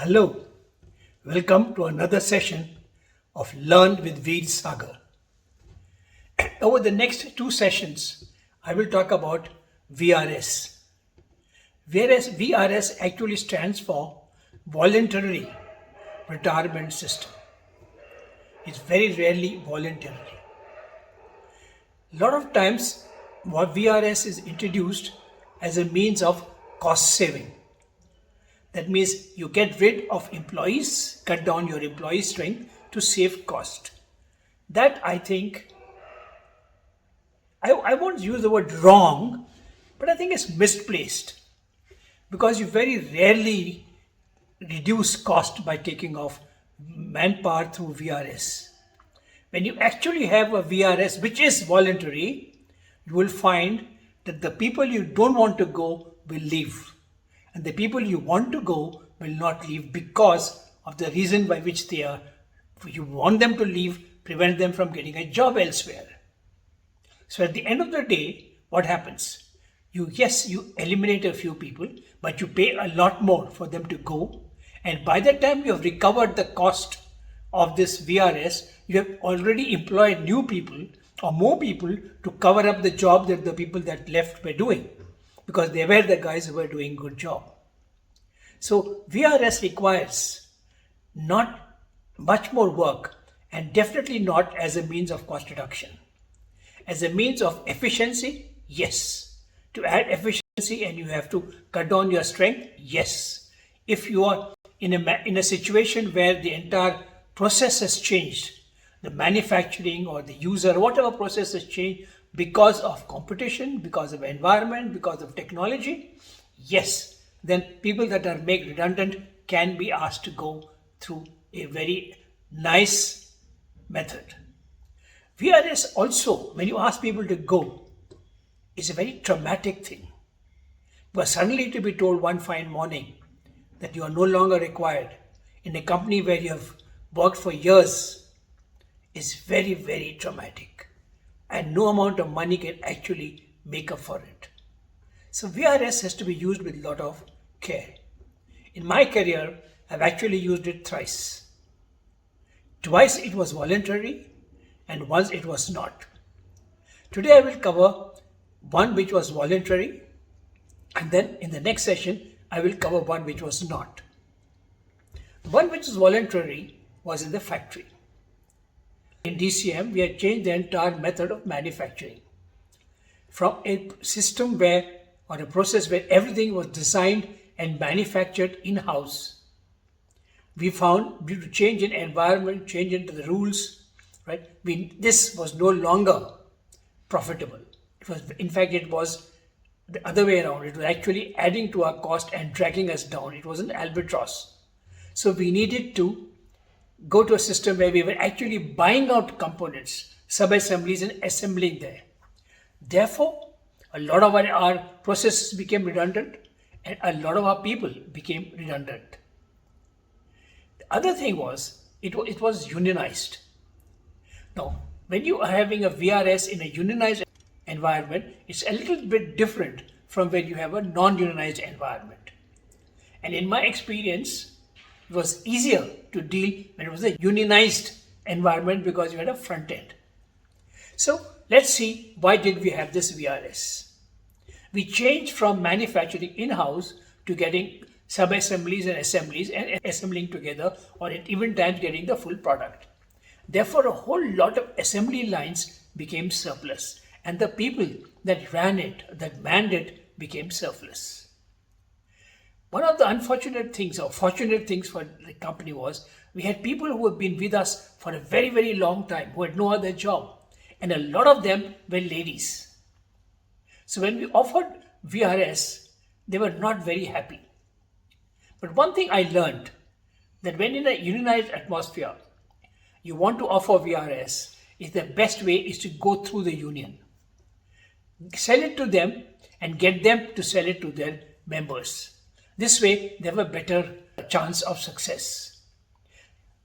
Hello, welcome to another session of Learn with Veer Sagar. Over the next two sessions, I will talk about VRS. Whereas VRS actually stands for Voluntary Retirement System. It's very rarely voluntary. A lot of times, what VRS is introduced as a means of cost saving. That means you get rid of employees, cut down your employee strength to save cost. That I think, I won't use the word wrong, but I think it's misplaced because you very rarely reduce cost by taking off manpower through VRS. When you actually have a VRS which is voluntary, you will find that the people you don't want to go will leave. And the people you want to go will not leave because of the reason by which you want them to leave, prevent them from getting a job elsewhere. So at the end of the day, what happens? You eliminate a few people, but you pay a lot more for them to go. And by the time you have recovered the cost of this VRS, you have already employed new people or more people to cover up the job that the people that left were doing, because they were the guys who were doing good job. So VRS requires not much more work, and definitely not as a means of cost reduction. As a means of efficiency, yes. To add efficiency and you have to cut down your strength, yes. If you are in a situation where the entire process has changed, the manufacturing or the user, whatever process has changed because of competition, because of environment, because of technology, yes, then people that are made redundant can be asked to go through a very nice method. VRS also, when you ask people to go, is a very traumatic thing. But suddenly to be told one fine morning that you are no longer required in a company where you have worked for years is very, very traumatic. And no amount of money can actually make up for it. So VRS has to be used with a lot of care. In my career, I've actually used it thrice. Twice it was voluntary and once it was not. Today I will cover one which was voluntary, and then in the next session I will cover one which was not. The one which was voluntary was in the factory. In DCM, we had changed the entire method of manufacturing from a system or a process where everything was designed and manufactured in-house. We found due to change in environment, change into the rules, right? This was no longer profitable. In fact, it was the other way around. It was actually adding to our cost and dragging us down. It was an albatross. So we needed to go to a system where we were actually buying out components, sub-assemblies, and assembling there. Therefore, a lot of our processes became redundant and a lot of our people became redundant. The other thing was, it was unionized. Now, when you are having a VRS in a unionized environment, it's a little bit different from when you have a non-unionized environment. And in my experience, it was easier to deal when it was a unionized environment because you had a front end. So let's see, why did we have this VRS? We changed from manufacturing in-house to getting sub-assemblies and assemblies and assembling together, or at even times getting the full product. Therefore, a whole lot of assembly lines became surplus, and the people that ran it, that manned it, became surplus. One of the unfortunate things or fortunate things for the company was we had people who had been with us for a very, very long time who had no other job, and a lot of them were ladies. So when we offered VRS, they were not very happy. But one thing I learned, that when in a unionized atmosphere, you want to offer VRS, is the best way is to go through the union. Sell it to them and get them to sell it to their members. This way, they have a better chance of success.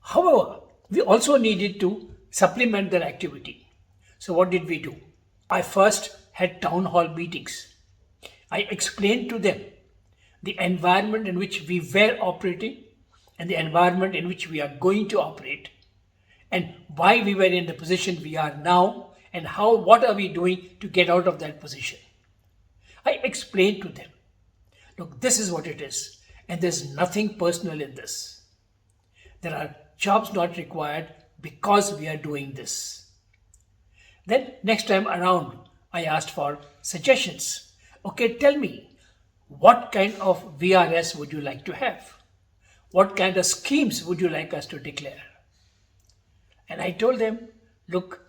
However, we also needed to supplement their activity. So what did we do? I first had town hall meetings. I explained to them the environment in which we were operating and the environment in which we are going to operate, and why we were in the position we are now, and what are we doing to get out of that position. I explained to them, look, this is what it is, and there's nothing personal in this. There are jobs not required because we are doing this. Then next time around, I asked for suggestions. Okay, tell me, what kind of VRS would you like to have? What kind of schemes would you like us to declare? And I told them, look,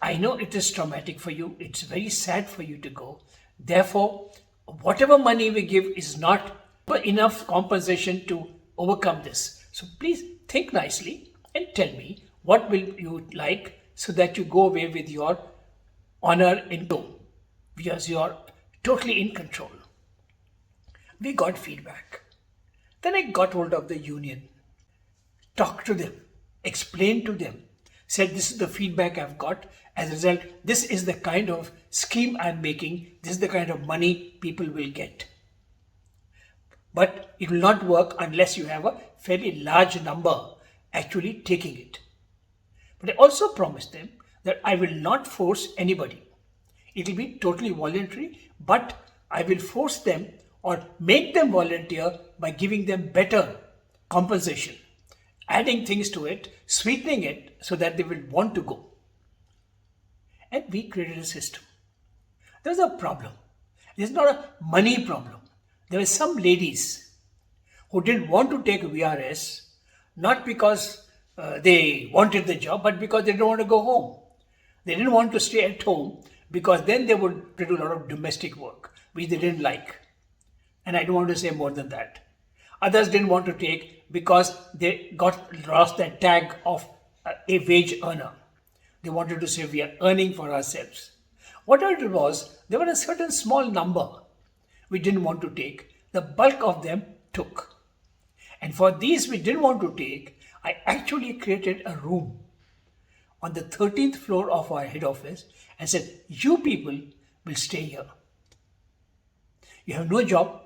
I know it is traumatic for you. It's very sad for you to go. Therefore, whatever money we give is not enough compensation to overcome this. So please think nicely and tell me what will you like so that you go away with your honor in tow, because you are totally in control. We got feedback. Then I got hold of the union, talked to them, explained to them, said this is the feedback I've got. As a result, this is the kind of scheme I'm making. This is the kind of money people will get. But it will not work unless you have a fairly large number actually taking it. But I also promised them that I will not force anybody. It will be totally voluntary, but I will force them or make them volunteer by giving them better compensation, adding things to it, sweetening it so that they will want to go. And we created a system. There was a problem. It's not a money problem. There were some ladies who didn't want to take VRS, not because they wanted the job, but because they didn't want to go home. They didn't want to stay at home because then they would do a lot of domestic work, which they didn't like. And I don't want to say more than that. Others didn't want to take because they lost that tag of a wage earner. They wanted to say we are earning for ourselves. Whatever it was, there were a certain small number we didn't want to take. The bulk of them took. And for these we didn't want to take, I actually created a room on the 13th floor of our head office and said, you people will stay here. You have no job.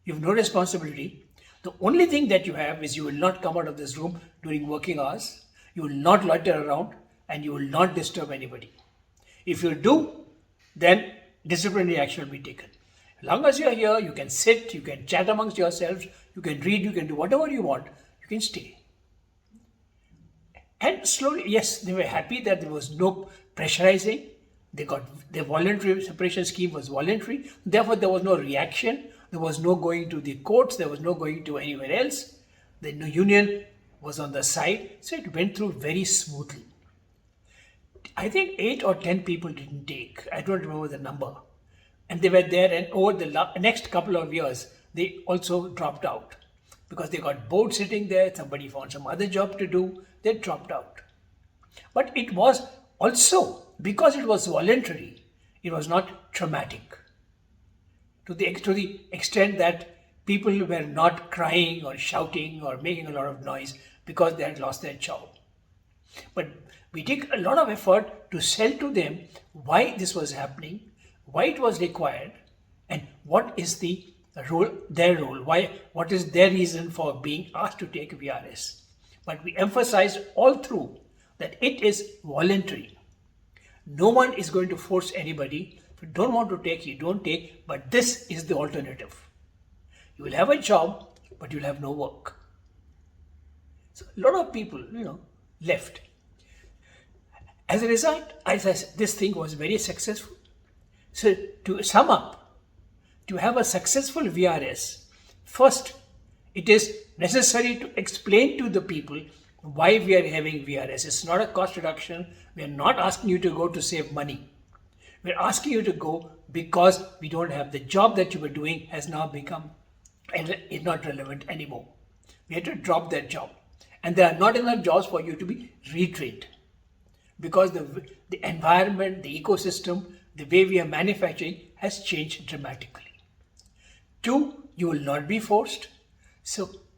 You have no responsibility. The only thing that you have is you will not come out of this room during working hours. You will not loiter around and you will not disturb anybody. If you do, then disciplinary action will be taken. As long as you are here, you can sit, you can chat amongst yourselves, you can read, you can do whatever you want, you can stay. And slowly, yes, they were happy that there was no pressurizing. Their voluntary separation scheme was voluntary. Therefore, there was no reaction. There was no going to the courts. There was no going to anywhere else. The union was on the side. So it went through very smoothly. I think 8 or 10 people didn't take. I don't remember the number. And they were there, and over the next couple of years, they also dropped out. Because they got bored sitting there, somebody found some other job to do, they dropped out. But it was also, because it was voluntary, it was not traumatic. To the extent that people were not crying or shouting or making a lot of noise because they had lost their job. But we took a lot of effort to sell to them why this was happening, why it was required, and what is their role, what is their reason for being asked to take VRS. But we emphasized all through that it is voluntary. No one is going to force anybody. If you don't want to take, you don't take, but this is the alternative. You will have a job, but you'll have no work. So a lot of people, left. As a result, this thing was very successful. So to sum up, to have a successful VRS, first, it is necessary to explain to the people why we are having VRS. It's not a cost reduction. We are not asking you to go to save money. We're asking you to go because we don't have the job that you were doing has now become is not relevant anymore. We had to drop that job. And there are not enough jobs for you to be retrained. Because the environment, the ecosystem, the way we are manufacturing has changed dramatically. 2, you will not be forced.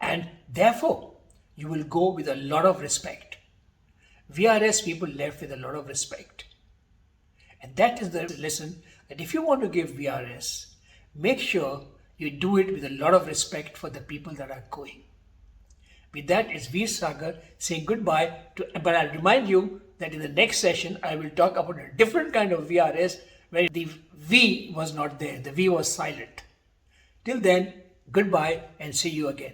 And therefore, you will go with a lot of respect. VRS people left with a lot of respect. And that is the lesson, that if you want to give VRS, make sure you do it with a lot of respect for the people that are going. With that, it's Veer Sagar saying goodbye. But I'll remind you that in the next session, I will talk about a different kind of VRS where the V was not there, the V was silent. Till then, goodbye and see you again.